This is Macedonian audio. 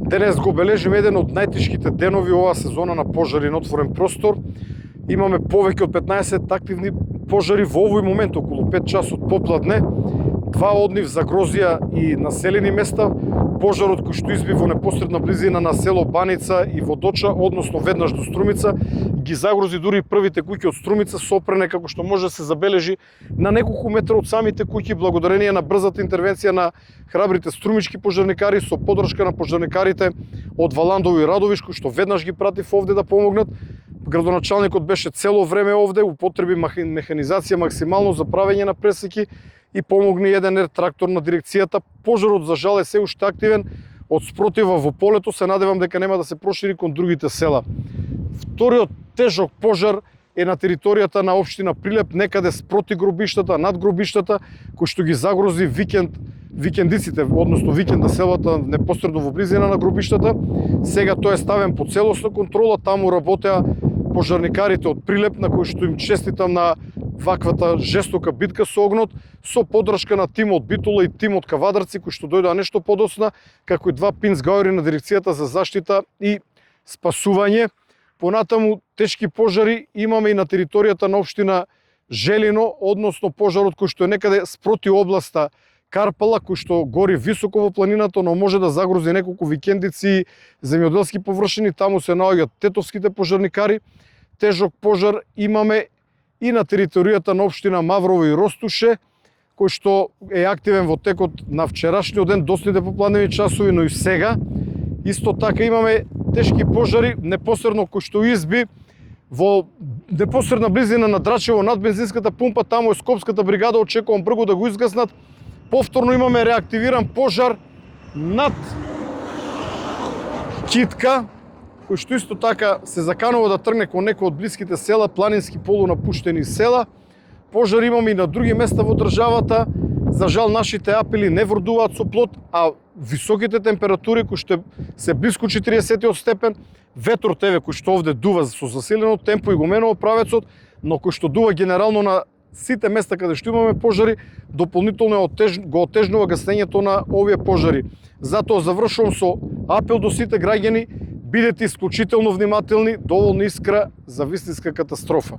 Денес го бележиме еден од најтешките денови оваа сезона на пожари на отворен простор. Имаме повеќе од 15 активни пожари во овој момент, околу 5 часот попладне. Два од нив загрозија и населени места. Пожарот кој што изби во непосредна близина на село Баница и Водоча, односно веднаш до Струмица, ги загрози дури првите куќи од Струмица, сопрене како што може да се забележи на неколку метра од самите куќи, благодарение на брзата интервенција на храбрите струмички пожарникари со поддршка на пожарникарите од Валандово и Радовиш, кои што веднаш ги пратив овде да помогнат. Градоначалникот беше цело време овде, употреби механизација максимално за правење на пресеки и помогни еден трактор на дирекцијата. Пожарот за жал е се уште активен, од спротива во полето, се надевам дека нема да се прошири кон другите села. Вториот тежок пожар е на територијата на општина Прилеп, некаде спроти гробиштата, над гробиштата, кој што ги загрози викендиците, односно викенда селата непосредно во близина на гробиштата. Сега тој е ставен под целосна контрола, таму работеа пожарникарите од Прилеп, на кои што им честитам на ваквата жестока битка со огнот, со поддршка на тим од Битола и тим од Кавадарци, кои што дојдоа нешто подоцна, како и два пинцгауери на дирекцијата за заштита и спасување. Понатаму тешки пожари имаме и на територијата на општина Желино, односно пожарот кој што е некаде спроти областа Карпала, кој што гори високо во планината, но може да загрози неколку викендици и земјоделски површини. Таму се наоѓаат тетовските пожарникари. Тежок пожар имаме и на територијата на општина Маврово и Ростуше, кој што е активен во текот на вчерашниот ден, доцните попладневи часови, но и сега. Исто така имаме тешки пожари непосредно кој што изби во непосредна близина на Драчево над бензинската пумпа. Таму е Скопската бригада, очекувам брзо да го изгаснат. Повторно имаме реактивиран пожар над Китка, кој што исто така се заканува да тргне кон некој од блиските села, планински полунапуштени села. Пожар имаме и на други места во државата. За жал, нашите апели не врдуваат со плод, а високите температури кои што се блиску 40 степен, ветрот еве кој што овде дува со засилено темпо и го менува правецот, но кој што дува генерално на сите места каде што имаме пожари, дополнително го отежнува гаснењето на овие пожари. Затоа завршувам со апел до сите граѓани: бидете исклучително внимателни, доволно искра за вистинска катастрофа.